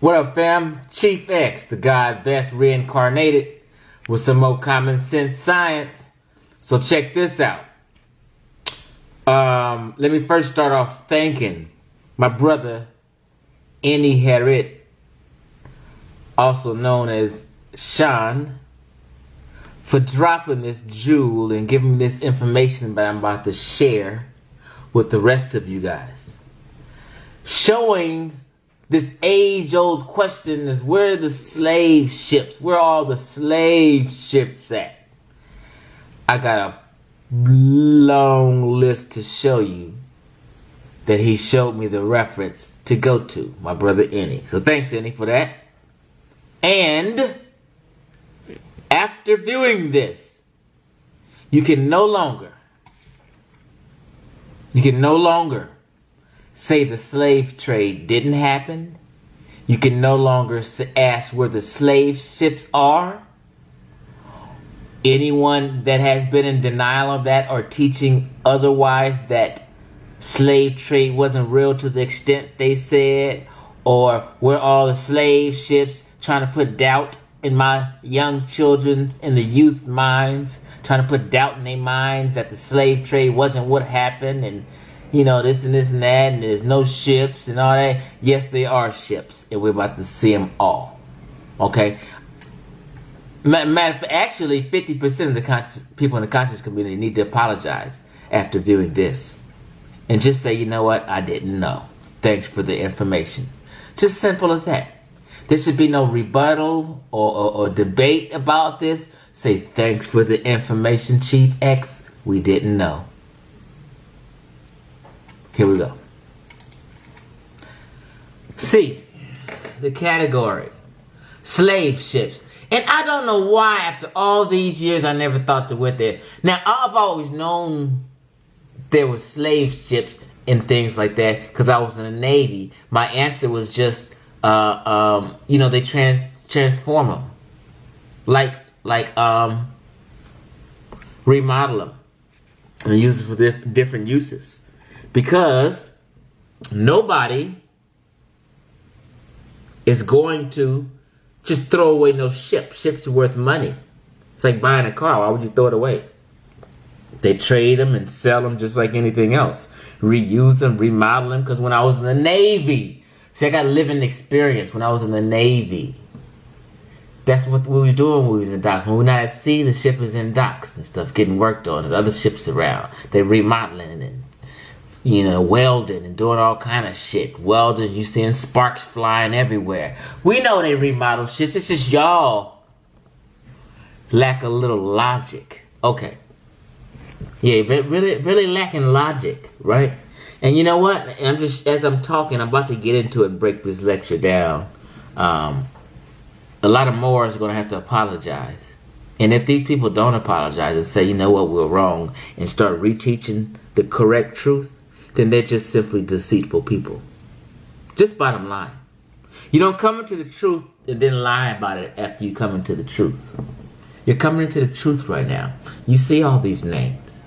What up, fam? Chief X, the God best reincarnated, with some more common sense science. So check this out. Let me first start off thanking my brother, Any also known as Sean, for dropping this jewel and giving me this information that I'm about to share with the rest of you guys. Showing this age-old question is, where are the slave ships? Where are all the slave ships at? I got a long list to show you that he showed me the reference to go to, my brother Any. So thanks, Any, for that. And after viewing this, you can no longer say the slave trade didn't happen. You can no longer ask where the slave ships are. Anyone that has been in denial of that or teaching otherwise, that slave trade wasn't real to the extent they said, or where all the slave ships, trying to put doubt in my young children's, in the youth minds, trying to put doubt in their minds that the slave trade wasn't what happened, and you know, this and this and that, and there's no ships and all that. Yes, there are ships, and we're about to see them all. Okay? Actually, 50% of the people in the conscious community need to apologize after viewing this. And just say, you know what? I didn't know. Thanks for the information. Just simple as that. There should be no rebuttal or debate about this. Say, thanks for the information, Chief X. We didn't know. Here we go. C, the category, slave ships. And I don't know why after all these years I never thought to went there. Now, I've always known there were slave ships and things like that because I was in the Navy. My answer was just, you know, they transform them. Like remodel them and use it for different uses. Because nobody is going to just throw away no ship. Ships are worth money. It's like buying a car. Why would you throw it away? They trade them and sell them just like anything else. Reuse them, remodel them. Because when I was in the Navy, see, I got living experience when I was in the Navy. That's what we were doing when we was in docks. When we're not at sea, the ship is in docks and stuff, getting worked on, and other ships around. They're remodeling and, you know, welding and doing all kind of shit. Welding, you seeing sparks flying everywhere. We know they remodel ships. It's just y'all lack a little logic. Okay. Yeah, really lacking logic, right? And you know what? I'm just, as I'm talking, I'm about to get into it and break this lecture down. A lot of Moors are going to have to apologize. And if these people don't apologize and say, you know what, we're wrong, and start reteaching the correct truth, then they're just simply deceitful people. Just bottom line. You don't come into the truth and then lie about it after you come into the truth. You're coming into the truth right now. You see all these names.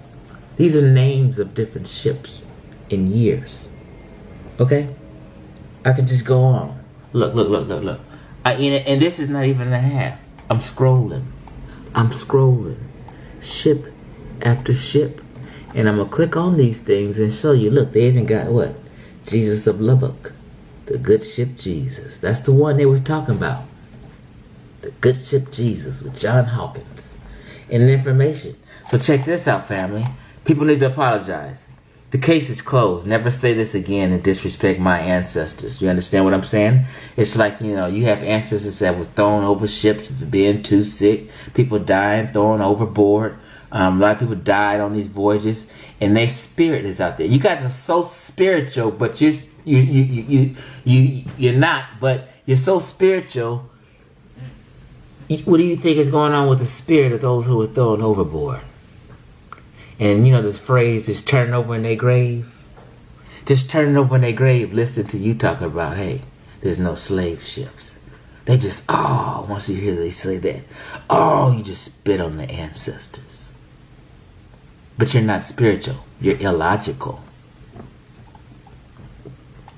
These are names of different ships in years. Okay? I can just go on. Look. And this is not even a half. I'm scrolling. Ship after ship. And I'm going to click on these things and show you, look, they even got what? Jesus of Lubbock. The good ship Jesus. That's the one they was talking about. The good ship Jesus with John Hawkins. And information. So check this out, family. People need to apologize. The case is closed. Never say this again and disrespect my ancestors. You understand what I'm saying? It's like, you know, you have ancestors that were thrown over ships for being too sick. People dying, thrown overboard. A lot of people died on these voyages, and their spirit is out there. You guys are so spiritual, but you're not. But you're so spiritual. What do you think is going on with the spirit of those who were thrown overboard? And you know this phrase is turning over in their grave. Just turning over in their grave. Listen to you talking about, hey, there's no slave ships. They just, oh, once you hear they say that, oh, you just spit on the ancestors. But you're not spiritual. You're illogical.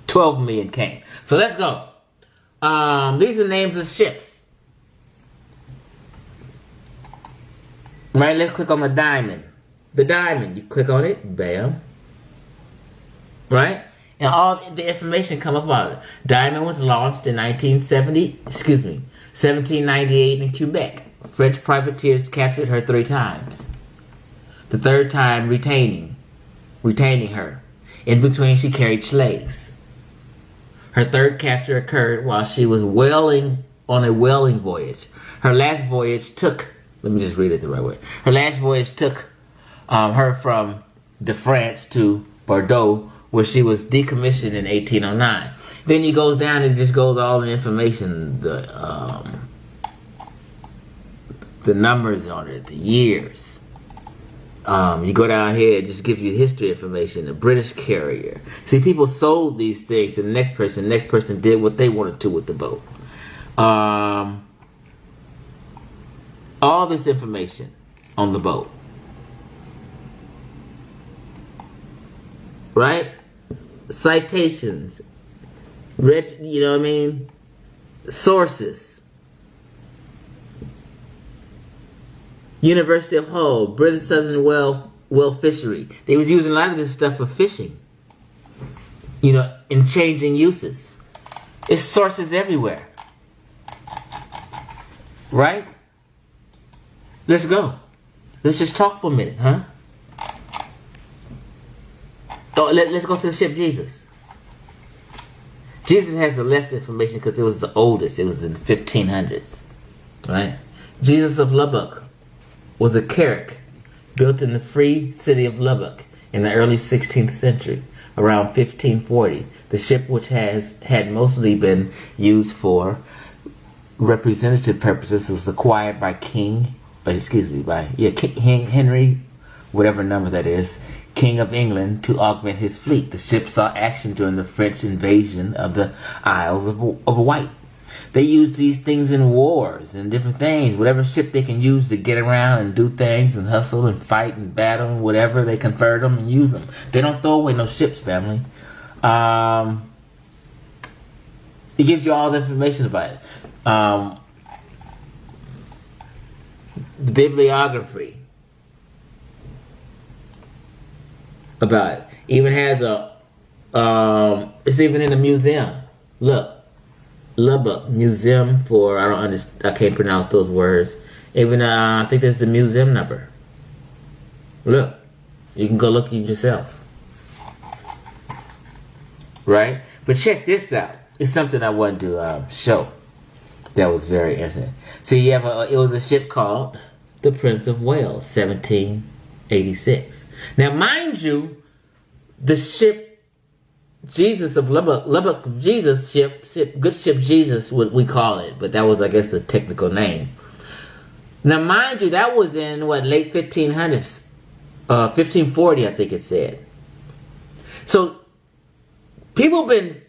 12 million came. So let's go. These are names of ships. Right, let's click on the diamond. The diamond, you click on it, bam. Right? And all the information come up about it. Diamond was launched in 1798 in Quebec. French privateers captured her 3 times. The 3rd time retaining her. In between, she carried slaves. Her 3rd capture occurred while she was on a whaling voyage. Her last voyage took, let me just read it the right way. Her last voyage took her from de France to Bordeaux, where she was decommissioned in 1809. Then he goes down and just goes all the information, the numbers on it, the years. You go down here, it just gives you history information, the British carrier. See, people sold these things to the next person. The next person did what they wanted to with the boat. All this information on the boat. Right? Citations. You know what I mean? Sources. University of Hull, British Southern Well Fishery. They was using a lot of this stuff for fishing. You know, in changing uses. It's sources everywhere. Right? Let's go. Let's just talk for a minute, huh? Oh, let's go to the ship Jesus. Jesus has the less information because it was the oldest. It was in the 1500s. Right? Jesus of Lubbock was a carrack built in the free city of Lubbock in the early 16th century, around 1540. The ship, which had mostly been used for representative purposes, was acquired by King Henry, whatever number that is, King of England, to augment his fleet. The ship saw action during the French invasion of the Isles of Wight. They use these things in wars and different things. Whatever ship they can use to get around and do things and hustle and fight and battle and whatever, they convert them and use them. They don't throw away no ships, family. It gives you all the information about it. The bibliography about it. Even has it's even in a museum. Look. Lubbock Museum for, I can't pronounce those words. Even I think there's the museum number. Look, you can go look at it yourself. Right? But check this out. It's something I wanted to show. That was very interesting. So you have it was a ship called the Prince of Wales, 1786. Now, mind you, the ship Jesus of Lubbock Jesus good ship Jesus, what we call it, but that was, I guess, the technical name. Now, mind you, that was in late 1500s, 1540, I think it said. So people been,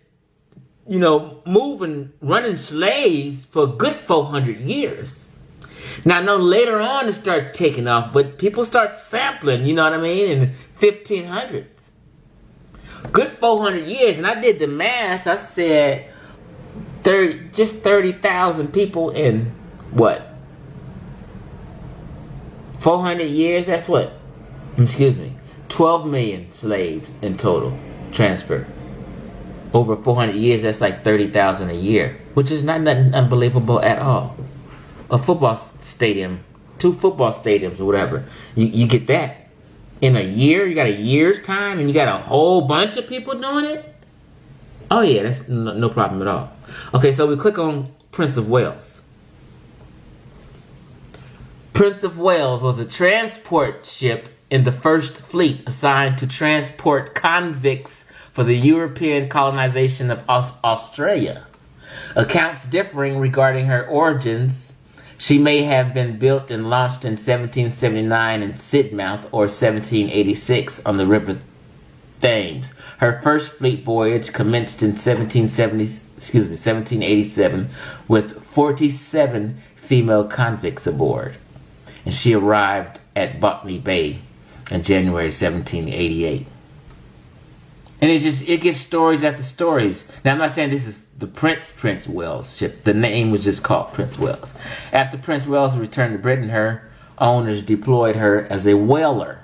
running slaves for a good 400 years. Now, I know later on it started taking off, but people start sampling, you know what I mean, in 1500s. Good 400 years, and I did the math. I said 30,000 people in what? 400 years? That's what? 12 million slaves in total transferred. Over 400 years, that's like 30,000 a year, which is not nothing unbelievable at all. A football stadium, 2 football stadiums or whatever, you get that. In a year, you got a year's time, and you got a whole bunch of people doing it? Oh yeah, that's no problem at all. Okay, so we click on Prince of Wales. Prince of Wales was a transport ship in the First Fleet assigned to transport convicts for the European colonization of Australia. Accounts differing regarding her origins. She may have been built and launched in 1779 in Sidmouth or 1786 on the River Thames. Her first fleet voyage commenced in 1787 with 47 female convicts aboard. And she arrived at Botany Bay in January 1788. And it gives stories after stories. Now, I'm not saying this is the Prince Wales ship. The name was just called Prince Wales. After Prince Wales returned to Britain, her owners deployed her as a whaler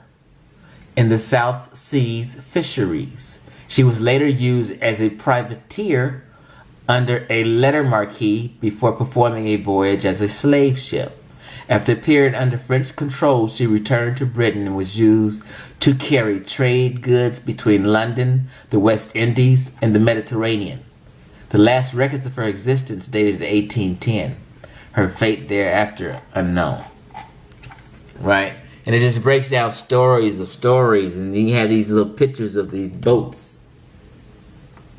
in the South Seas fisheries. She was later used as a privateer under a letter marquee before performing a voyage as a slave ship. After a period under French control, she returned to Britain and was used to carry trade goods between London, the West Indies, and the Mediterranean. The last records of her existence dated 1810. Her fate thereafter unknown. Right? And it just breaks down stories of stories, and you have these little pictures of these boats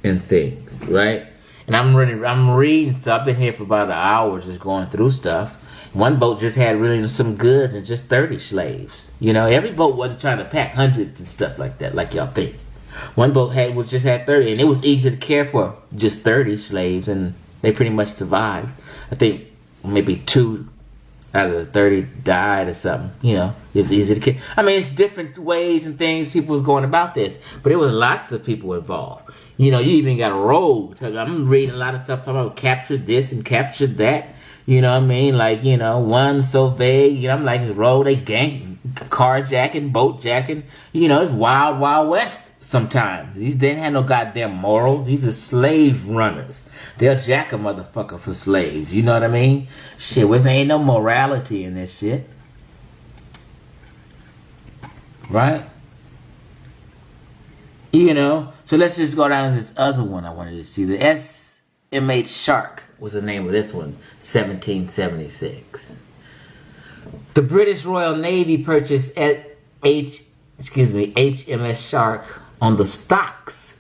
and things, right? And I'm reading, so I've been here for about an hour just going through stuff. One boat just had really some goods and just 30 slaves. You know, every boat wasn't trying to pack hundreds and stuff like that, like y'all think. One boat just had 30, and it was easy to care for just 30 slaves, and they pretty much survived. I think maybe 2 out of the 30 died or something. You know, it was easy to care. I mean, it's different ways and things people was going about this, but it was lots of people involved. You know, you even got a rogue. I'm reading a lot of stuff about capture this and capture that. You know what I mean? Like, you know, one so vague. You know, I'm like, road, they gang, carjacking, boat jacking. You know, it's wild, wild west sometimes. These didn't have no goddamn morals. These are slave runners. They'll jack a motherfucker for slaves. You know what I mean? Shit, there ain't no morality in this shit. Right? You know, so let's just go down to this other one I wanted to see. The SMH Shark was the name of this one, 1776. The British Royal Navy purchased HMS Shark on the stocks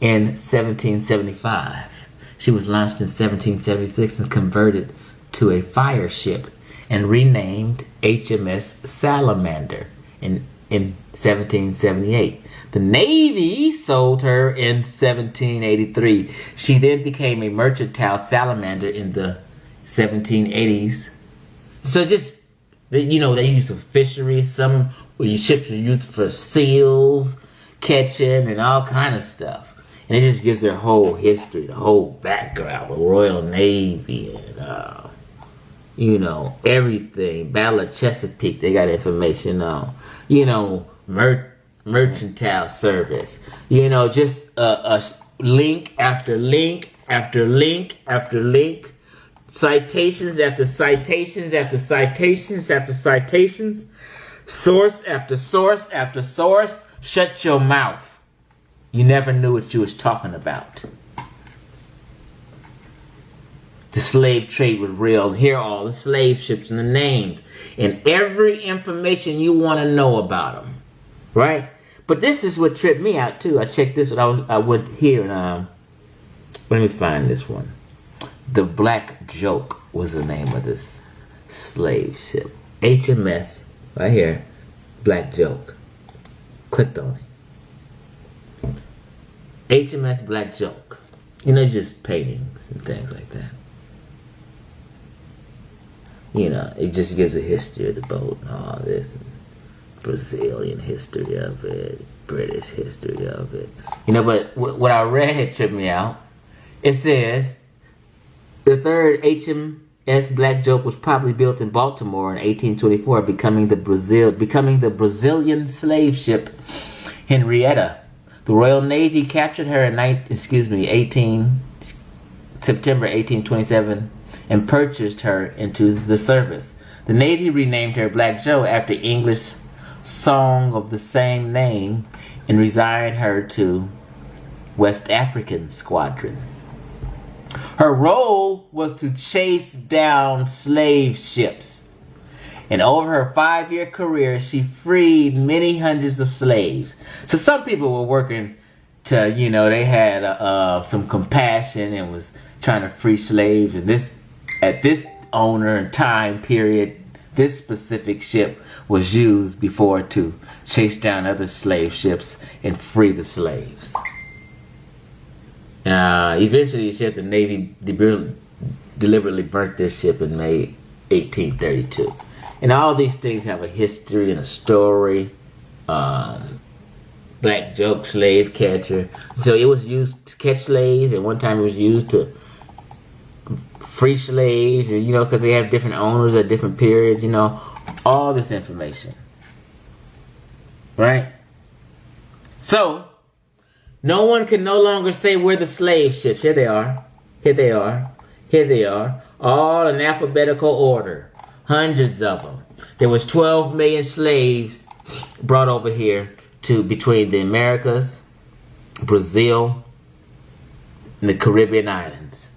in 1775. She was launched in 1776 and converted to a fire ship and renamed HMS Salamander in 1778. The Navy sold her in 1783. She then became a mercantile salamander in the 1780s. So just, you know, they used for fisheries. Some ships were used for seals catching and all kind of stuff. And it just gives their whole history, the whole background, the Royal Navy, and you know, everything. Battle of Chesapeake, they got information on. You know, mercantile service. You know, just a link after link after link after link. Citations after citations after citations after citations. Source after source after source. Shut your mouth. You never knew what you was talking about. The slave trade was real. Here are all the slave ships and the names and every information you want to know about them. Right? But this is what tripped me out too. I checked this when I went here and let me find this one. The Black Joke was the name of this slave ship. HMS, right here, Black Joke. Clicked on it. HMS Black Joke. You know, just paintings and things like that. You know, it just gives a history of the boat and all this. Brazilian history of it, British history of it. You know, but what I read tripped me out. It says the third HMS Black Joke was probably built in Baltimore in 1824, becoming the Brazilian slave ship Henrietta. The Royal Navy captured her in September 1827 and purchased her into the service. The Navy renamed her Black Joe after English song of the same name and resigned her to West African Squadron. Her role was to chase down slave ships. And over her 5-year career, she freed many hundreds of slaves. So some people were working to, you know, they had some compassion and was trying to free slaves. And at this owner and time period, this specific ship was used before to chase down other slave ships and free the slaves. Eventually, the Navy deliberately burnt this ship in May 1832. And all these things have a history and a story. Black joke, slave catcher. So it was used to catch slaves, and one time it was used to free slaves, you know, because they have different owners at different periods, you know. All this information. Right? So, no one can no longer say we're the slave ships. Here they are. Here they are. Here they are. All in alphabetical order. Hundreds of them. There was 12 million slaves brought over here to between the Americas, Brazil, and the Caribbean islands.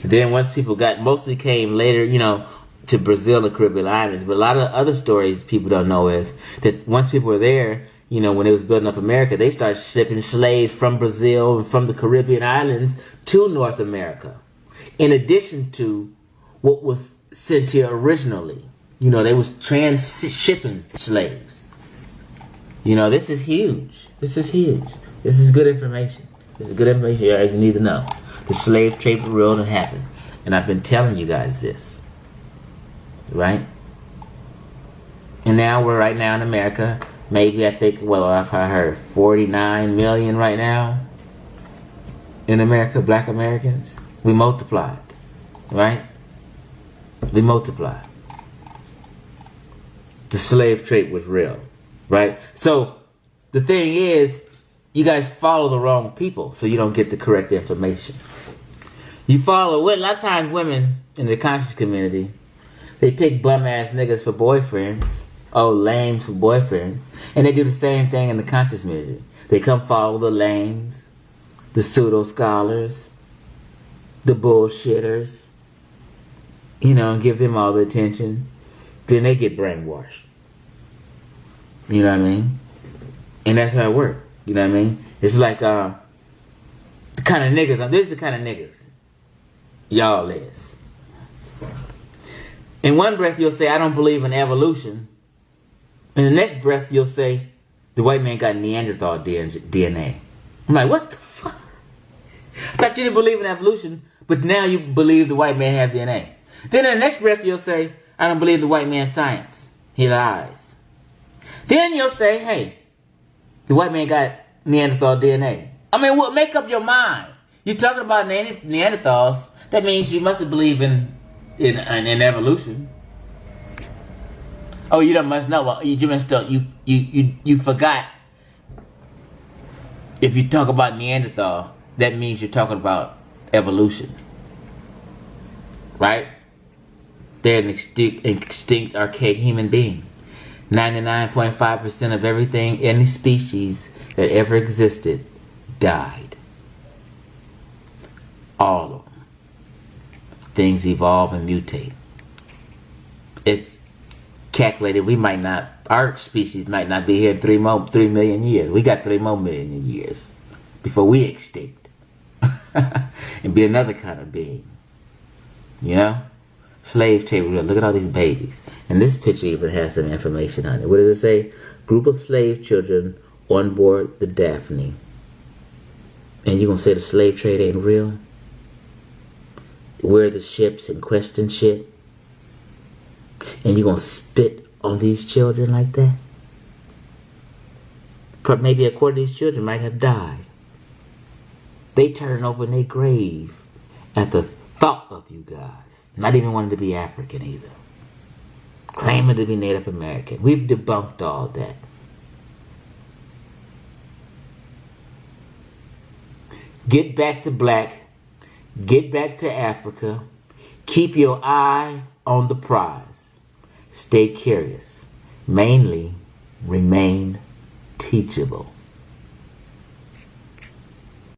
And then once people mostly came later, you know, to Brazil and Caribbean islands. But a lot of other stories people don't know is that once people were there, you know, when they was building up America, they started shipping slaves from Brazil and from the Caribbean islands to North America. In addition to what was sent here originally. You know, they was shipping slaves. You know, this is huge. This is huge. This is good information. This is good information you guys need to know. The slave trade was real and it happened. And I've been telling you guys this. Right? And now we're right now in America. Maybe I think, well, I've heard 49 million right now in America, black Americans. We multiplied. Right? We multiplied. The slave trade was real. Right? So, the thing is, you guys follow the wrong people, so you don't get the correct information. You follow, a lot of times women in the conscious community, they pick bum-ass niggas for boyfriends, lames for boyfriends, and they do the same thing in the conscious community. They come follow the lames, the pseudo-scholars, the bullshitters, you know, and give them all the attention. Then they get brainwashed. You know what I mean? And that's how it works. You know what I mean? It's like the kind of niggas. This is the kind of niggas y'all is. In one breath you'll say, I don't believe in evolution. In the next breath you'll say, the white man got Neanderthal DNA. I'm like, what the fuck? I thought you didn't believe in evolution, but now you believe the white man have DNA. Then in the next breath you'll say, I don't believe the white man's science. He lies. Then you'll say, hey, the white man got Neanderthal DNA. I mean, what? Make up your mind. You're talking about Neanderthals. That means you must believe in evolution. Oh, you must know. Well, you forgot. If you talk about Neanderthal, that means you're talking about evolution, right? They're an extinct archaic human being. 99.5% of everything, any species that ever existed, died. All of them. Things evolve and mutate. It's calculated our species might not be here in 3 million years. We got 3 more million years before we extinct. And be another kind of being. You know? Slave trade. Look at all these babies. And this picture even has some information on it. What does it say? Group of slave children on board the Daphne. And you gonna say the slave trade ain't real? Where are the ships and question shit? And you gonna spit on these children like that? Maybe a quarter of these children might have died. They turn over in their grave at the thought of you guys. Not even wanting to be African either. Claiming to be Native American. We've debunked all that. Get back to black. Get back to Africa. Keep your eye on the prize. Stay curious. Mainly, remain teachable.